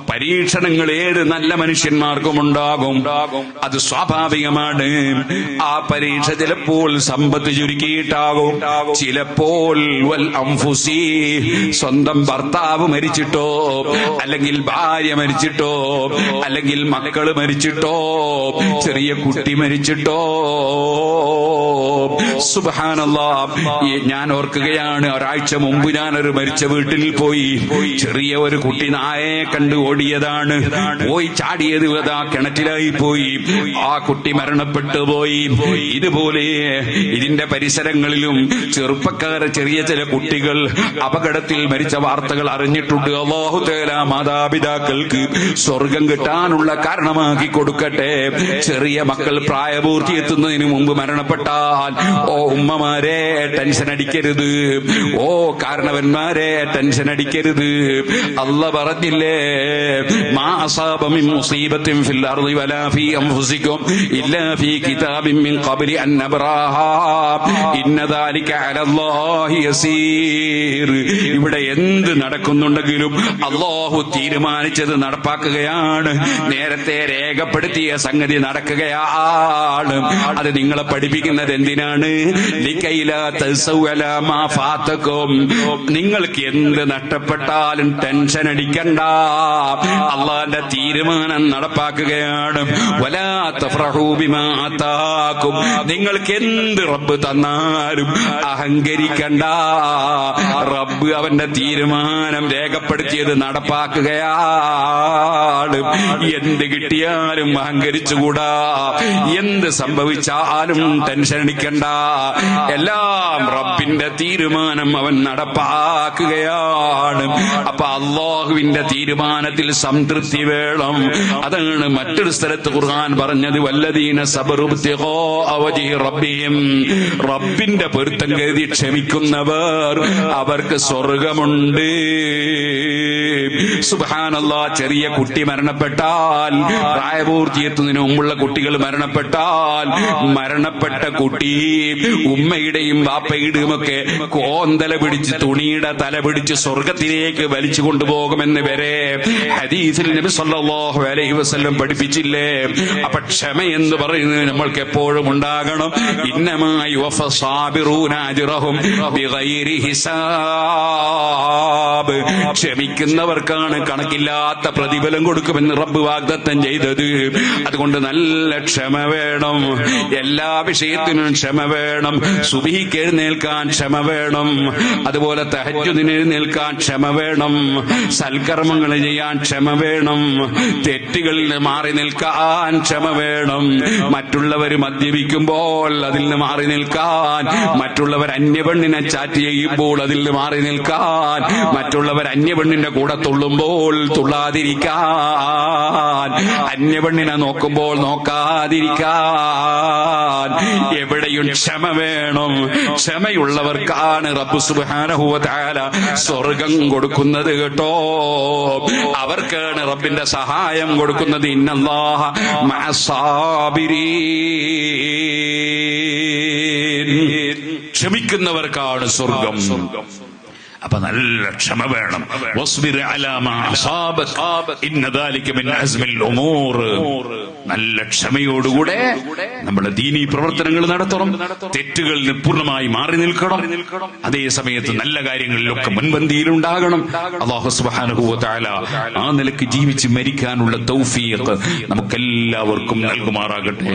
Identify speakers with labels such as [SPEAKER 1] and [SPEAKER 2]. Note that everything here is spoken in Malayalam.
[SPEAKER 1] പരീക്ഷണങ്ങൾ ഏത് നല്ല മനുഷ്യന്മാർക്കും ഉണ്ടാകും. അത് സ്വാഭാവികമാണ്. ആ പരീക്ഷ ചിലപ്പോൾ സമ്പത്ത് ചുരുക്കിയിട്ടാകും, ചിലപ്പോൾ വൽ അംഫുസി, സ്വന്തം ഭർത്താവ് മരിച്ചിട്ടോ, അല്ലെങ്കിൽ ഭാര്യ മരിച്ചിട്ടോ, അല്ലെങ്കിൽ മക്കള് മരിച്ചിട്ടോ, ചെറിയ കുട്ടി മരിച്ചിട്ടോ. സുബ്ഹാനല്ലാഹ്, ഞാൻ ഓർക്കുകയാണ്, ഒരാഴ്ച മുമ്പ് ഞാനൊരു മരിച്ച വീട്ടിൽ പോയി. ചെറിയ ഒരു കുട്ടി നായയെ കണ്ട് ഓടിയതാണ്. പോയി ചാടിയത് അതാ കിണറ്റിലായി പോയി. ആ കുട്ടി മരണപ്പെട്ടു പോയി. ഇതുപോലെ ഇതിന്റെ പരിസരങ്ങളിലും ചെറുപ്പക്കാരെ ചെറിയ ചില കുട്ടികൾ അപകടത്തിൽ മരിച്ച വാർത്തകൾ അറിഞ്ഞിട്ടുണ്ട്. അല്ലാഹു തആല മാതാപിതാക്കൾക്ക് സ്വർഗം കിട്ടാനുള്ള കാരണമാക്കി കൊടുക്കട്ടെ. ചെറിയ മക്കൾ പ്രായപൂർത്തി എത്തുന്നതിന് മുമ്പ് മരണപ്പെട്ടാൽ, ഓ ഉമ്മമാരെ ടെൻഷൻ അടിക്കരുത്, ഓ കാരണവന്മാരെ ടെൻഷൻ അടിക്കരുത്. അല്ലാഹ് പറഞ്ഞില്ലേ, മാ അസാബ മിൻ മുസീബത്തിൻ ഫിൽ അർളി വലാ ഫീ അൻഫുസികും ഇല്ലാ ഫീ കിതാബിൻ മിൻ ഖബ്ലി അൻ നബ്റാഹാ ഇന്ന ദാലിക അലല്ലാഹി യസീർ. ഇവിടെ എന്ത് നടക്കുന്നുണ്ടെങ്കിലും അല്ലാഹു തീരുമാനിച്ചത് നടപ്പാക്കുകയാണ്. നേരത്തെ രേഖപ്പെടുത്തിയ സംഗതി നടക്കുകയാണ്. അത് നിങ്ങളെ പഠിപ്പിക്കുന്നത് എന്തിനാണ്? ലികൈലാ തസൗ അലാ മാ ഫാതകും. നിങ്ങൾക്ക് എന്ത് നഷ്ടപ്പെട്ടാലും ടെൻഷൻ അടിക്കണ്ട, അല്ലാഹുവിന്റെ തീരുമാനം നടപ്പാക്കുകയാണ്. വലാ തഫറഹു ബിമാ ആതാകും. നിങ്ങൾക്ക് എന്ത് റബ്ബ് തന്നാലും അഹങ്കരിക്കണ്ട. റബ്ബ് അവന്റെ തീരുമാനം രേഖപ്പെടുത്തിയത് നടപ്പാക്കുകയാണ്. എന്ത് കിട്ടിയാലും അഹങ്കരിച്ചുകൂടാ, എന്ത് സംഭവിച്ചാലും ടെൻഷൻ അടിക്കണ്ട. എല്ലാം റബ്ബിന്റെ തീരുമാനം അവൻ നടപ്പാക്കുകയാണ്. അപ്പൊ അല്ലാഹുവിന്റെ തീരുമാനത്തിൽ സംതൃപ്തി വേണം. അതാണ് മറ്റൊരു സ്ഥലത്ത് ഖുർആൻ പറഞ്ഞത്, വല്ലദീന സബറു ഇബ്തിഗാഅ വജ്ഹി റബ്ബിഹിം. റബ്ബിന്റെ പൊരുത്തം കരുതി ക്ഷമിക്കുന്നവർ അവർക്ക് സ്വർഗമുണ്ട്. സുബ്ഹാനല്ലാഹ്, ചെറിയ കുട്ടി മരണപ്പെട്ടാൽ, പ്രായപൂർത്തിയെത്തുന്നതിന് മുമ്പുള്ള കുട്ടികൾ മരണപ്പെട്ടാൽ, മരണപ്പെട്ട കുട്ടി ഉമ്മയുടെയും വാപ്പയുടെയും ഒക്കെ കോന്തല പിടിച്ച്, തുണിയുടെ തല പിടിച്ച് സ്വർഗത്തിലേക്ക് വലിച്ചു കൊണ്ടുപോകുമെന്ന് വരെ ഹദീസിൽ നബി സല്ലല്ലാഹു അലൈഹി വസല്ലം പഠിപ്പിച്ചില്ലേ? അപ്പൊ ക്ഷമ എന്ന് പറയുന്നത് നമ്മൾക്ക് എപ്പോഴും ഉണ്ടാകണം. ഇന്നമാ യുവഫ സാബിറൂന അജ്റഹും ബിഗൈരി ഹിസാബ്. ക്ഷമിക്കുന്നവർക്കാണ് കണക്കില്ലാത്ത പ്രതിഫലം കൊടുക്കുമെന്ന് റബ്ബ് വാഗ്ദത്തം ചെയ്തത്. അതുകൊണ്ട് നല്ല ക്ഷമ വേണം, എല്ലാ വിഷയത്തിനും ക്ഷമ വേണം. സുബ്ഹിക്ക് എഴുന്നേൽക്കാൻ ക്ഷമ വേണം, അതുപോലെ തഹജ്ജുദിന് എഴുന്നേൽക്കാൻ ക്ഷമ വേണം, സൽക്കർമ്മങ്ങൾ ചെയ്യാൻ ക്ഷമ വേണം, തെറ്റുകളിൽ മാറി നിൽക്കാൻ ക്ഷമ വേണം, മറ്റുള്ളവർ മദ്യപിക്കുമ്പോൾ അതിൽ നിന്ന് മാറി നിൽക്കാൻ, മറ്റുള്ളവർ അന്യപെണ്ണിനെ ചാറ്റ് ചെയ്യുമ്പോൾ അതിൽ നിന്ന് മാറി നിൽക്കാൻ, മറ്റുള്ളവർ അന്യപെണ്ണിന്റെ കൂടെ തുള്ളുമ്പോൾ തുള്ളാതിരിക്കാൻ, അന്യപെണ്ണിനെ നോക്കുമ്പോൾ നോക്കാതിരിക്കാൻ, എവിടെയും ക്ഷമ വേണം. ക്ഷമയുള്ളവർക്കാണ് റബ്ബ് സുബ്ഹാനഹു വ തആല സ്വർഗം കൊടുക്കുന്നത് കേട്ടോ. അവർക്കാണ് റബ്ബിന്റെ സഹായം കൊടുക്കുന്നത്. ഇന്നല്ലാഹ മഅസ്സാബിരീൻ. ക്ഷമിക്കുന്നവർക്കാണ് സ്വർഗം. അപ്പൊ നല്ല ക്ഷമ വേണം. വസ്ബിർ അലാ മാ അസാബക ഇന്ന ദാലിക മിൻ അസ്മിൽ ഉമൂർ. നല്ല ക്ഷമയോടുകൂടെ നമ്മുടെ ദീനീ പ്രവർത്തനങ്ങൾ നടത്തണം. തെറ്റുകളിൽ നിന്ന് പൂർണ്ണമായി മാറി നിൽക്കണം. അതേ സമയത്ത് നല്ല കാര്യങ്ങളിലൊക്കെ മുൻപന്തിയിലുണ്ടാകണം. അല്ലാഹു സുബ്ഹാനഹു വ തആല ആ നിലയ്ക്ക് ജീവിച്ച് മരിക്കാനുള്ള തൗഫീഖ് നമുക്കെല്ലാവർക്കും നൽകുമാറാകട്ടെ.